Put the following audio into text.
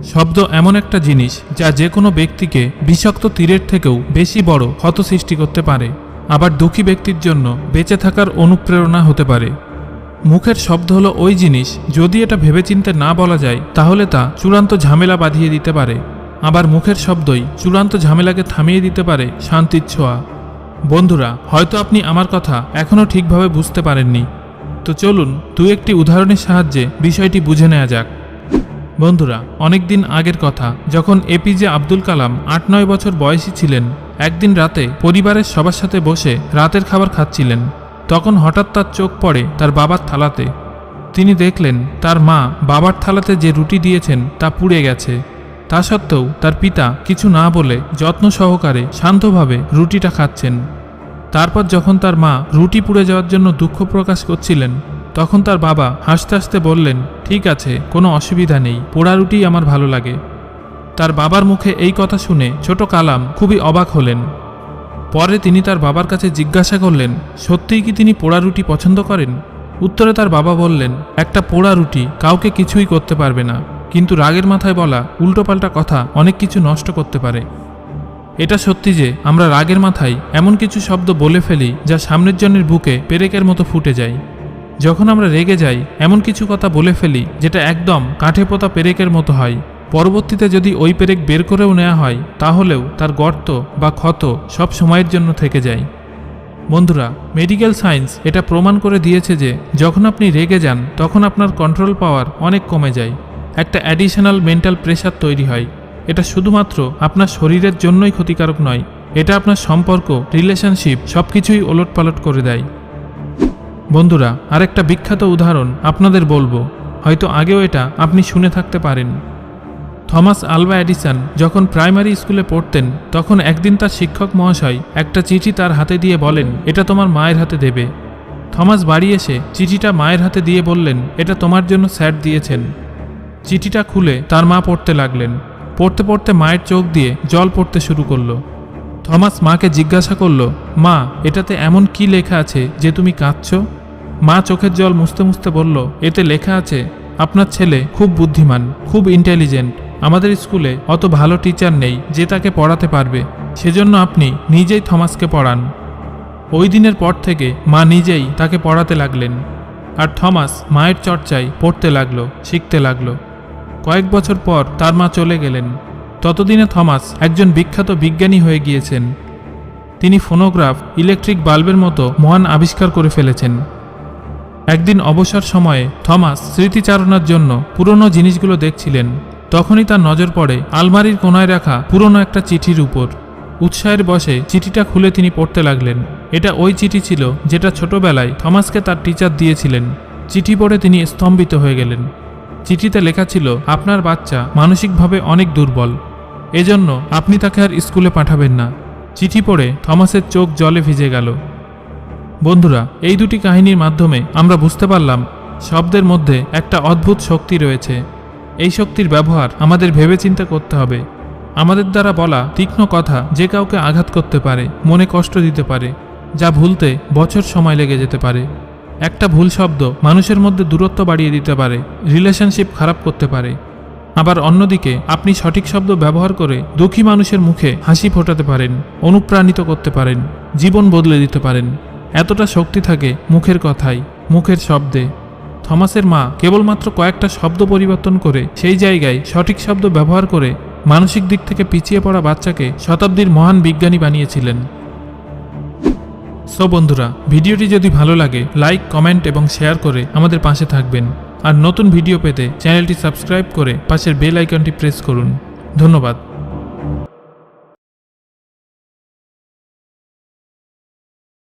শব্দ এমন একটা জিনিস যা যে কোনো ব্যক্তিকে বিষাক্ত তীরের থেকেও বেশি বড় ক্ষত সৃষ্টি করতে পারে, আবার দুঃখী ব্যক্তির জন্য বেঁচে থাকার অনুপ্রেরণা হতে পারে। মুখের শব্দ হলো ওই জিনিস, যদি এটা ভেবেচিন্তে না বলা যায় তাহলে তা চূড়ান্ত ঝামেলা বাঁধিয়ে দিতে পারে। আবার মুখের শব্দই চূড়ান্ত ঝামেলাকে থামিয়ে দিতে পারে শান্তির ছোঁয়া। বন্ধুরা, হয়তো আপনি আমার কথা এখনও ঠিকভাবে বুঝতে পারেননি, তো চলুন একটি উদাহরণের সাহায্যে বিষয়টি বুঝে নেওয়া যাক। বন্ধুরা, অনেক দিন আগের কথা, যখন এপিজে আব্দুল কালাম ৮-৯ বছর বয়সী ছিলেন, একদিন রাতে পরিবারের সবার সাথে বসে রাতের খাবার খাচ্ছিলেন। তখন হঠাৎ তার চোখ পড়ে তার বাবার থালাতে। তিনি দেখলেন তার মা বাবার থালাতে যে রুটি দিয়েছেন তা পুড়ে গেছে। তা সত্ত্বেও তার পিতা কিছু না বলে যত্ন সহকারে শান্তভাবে রুটিটা খাচ্ছেন। তারপর যখন তার মা রুটি পুড়ে যাওয়ার জন্য দুঃখ প্রকাশ করছিলেন, তখন তার বাবা হাসতে হাসতে বললেন, ঠিক আছে, কোনো অসুবিধা নেই, পোড়া রুটি আমার ভালো লাগে। তার বাবার মুখে এই কথা শুনে ছোট কালাম খুবই অবাক হলেন। পরে তিনি তার বাবার কাছে জিজ্ঞাসা করলেন, সত্যিই কি তিনি পোড়া রুটি পছন্দ করেন? উত্তরে তার বাবা বললেন, একটা পোড়া রুটি কাউকে কিছুই করতে পারবে না, কিন্তু রাগের মাথায় বলা উল্টোপাল্টা কথা অনেক কিছু নষ্ট করতে পারে। এটা সত্যি যে আমরা রাগের মাথায় এমন কিছু শব্দ বলে ফেলি যা সামনের জনের বুকে পেরেকের মতো ফুটে যায়। যখন আমরা রেগে যাই, এমন কিছু কথা বলে ফেলি যেটা একদম কাঠে পোতা পেরেকের মতো হয়। পরবর্তীতে যদি ওই পেরেক বের করেও নেওয়া হয়, তাহলেও তার গর্ত বা ক্ষত সব সময়ের জন্য থেকে যায়। বন্ধুরা, মেডিকেল সায়েন্স এটা প্রমাণ করে দিয়েছে যে যখন আপনি রেগে যান, তখন আপনার কন্ট্রোল পাওয়ার অনেক কমে যায়। একটা অ্যাডিশনাল মেন্টাল প্রেশার তৈরি হয়। এটা শুধুমাত্র আপনার শরীরের জন্যই ক্ষতিকারক নয়, এটা আপনার সম্পর্ক, রিলেশনশিপ সব কিছুই ওলটপালট করে দেয়। বন্ধুরা, আরেকটা বিখ্যাত উদাহরণ আপনাদের বলবো, হয়তো আগেও এটা আপনি শুনে থাকতে পারেন। থমাস আলভা এডিসন যখন প্রাইমারি স্কুলে পড়তেন, তখন একদিন তার শিক্ষক মহাশয় একটা চিঠি তার হাতে দিয়ে বলেন, এটা তোমার মায়ের হাতে দেবে। থমাস বাড়ি এসে চিঠিটা মায়ের হাতে দিয়ে বললেন, এটা তোমার জন্য স্যার দিয়েছেন। চিঠিটা খুলে তার মা পড়তে লাগলেন। পড়তে পড়তে মায়ের চোখ দিয়ে জল পড়তে শুরু করলো। থমাস মাকে জিজ্ঞাসা করল, মা, এটাতে এমন কি লেখা আছে যে তুমি কাঁদছো? মা চোখের জল মুছতে মুছতে বলল, এতে লেখা আছে, আপনার ছেলে খুব বুদ্ধিমান, খুব ইন্টেলিজেন্ট। আমাদের স্কুলে অত ভালো টিচার নেই যে তাকে পড়াতে পারবে, সেজন্য আপনি নিজেই থমাসকে পড়ান। ওই দিনের পর থেকে মা নিজেই তাকে পড়াতে লাগলেন, আর থমাস মায়ের চর্চায় পড়তে লাগলো, শিখতে লাগলো। কয়েক বছর পর তার মা চলে গেলেন। ততদিনে থমাস একজন বিখ্যাত বিজ্ঞানী হয়ে গিয়েছেন। তিনি ফোনোগ্রাফ, ইলেকট্রিক বাল্বের মতো মহান আবিষ্কার করে ফেলেছেন। একদিন অবসর সময়ে থমাস স্মৃতিচারণার জন্য পুরনো জিনিসগুলো দেখছিলেন। তখনই তার নজর পড়ে আলমারির কোনায় রাখা পুরনো একটা চিঠির উপর। উৎসাহের বশে চিঠিটা খুলে তিনি পড়তে লাগলেন। এটা ওই চিঠি ছিল যেটা ছোটবেলায় থমাসকে তার টিচার দিয়েছিলেন। চিঠি পড়ে তিনি স্তম্ভিত হয়ে গেলেন। চিঠিতে লেখা ছিল, আপনার বাচ্চা মানসিকভাবে অনেক দুর্বল, এজন্য আপনি তাকে আর স্কুলে পাঠাবেন না। চিঠি পড়ে থমাসের চোখ জলে ভিজে গেল। বন্ধুরা, এই দুটি কাহিনীর মাধ্যমে আমরা বুঝতে পারলাম শব্দের মধ্যে একটা অদ্ভুত শক্তি রয়েছে। এই শক্তির ব্যবহার আমাদের ভেবেচিন্তে করতে হবে। আমাদের দ্বারা বলা তীক্ষ্ণ কথা যে কাউকে আঘাত করতে পারে, মনে কষ্ট দিতে পারে, যা ভুলতে বছর সময় লেগে যেতে পারে। একটা ভুল শব্দ মানুষের মধ্যে দূরত্ব বাড়িয়ে দিতে পারে, রিলেশনশিপ খারাপ করতে পারে। আবার অন্যদিকে আপনি সঠিক শব্দ ব্যবহার করে দুঃখী মানুষের মুখে হাসি ফোটাতে পারেন, অনুপ্রাণিত করতে পারেন, জীবন বদলে দিতে পারেন। এতটা শক্তি থাকে মুখের কথায়, মুখের শব্দে। থমাসের মা কেবলমাত্র কয়েকটা শব্দ পরিবর্তন করে সেই জায়গায় সঠিক শব্দ ব্যবহার করে মানসিক দিক থেকে পিছিয়ে পড়া বাচ্চাকে শতাব্দীর মহান বিজ্ঞানী বানিয়েছিলেন। সো বন্ধুরা, ভিডিওটি যদি ভালো লাগে লাইক, কমেন্ট এবং শেয়ার করে আমাদের পাশে থাকবেন। আর নতুন ভিডিও পেতে চ্যানেলটি সাবস্ক্রাইব করে পাশের বেল আইকনটি প্রেস করুন। ধন্যবাদ।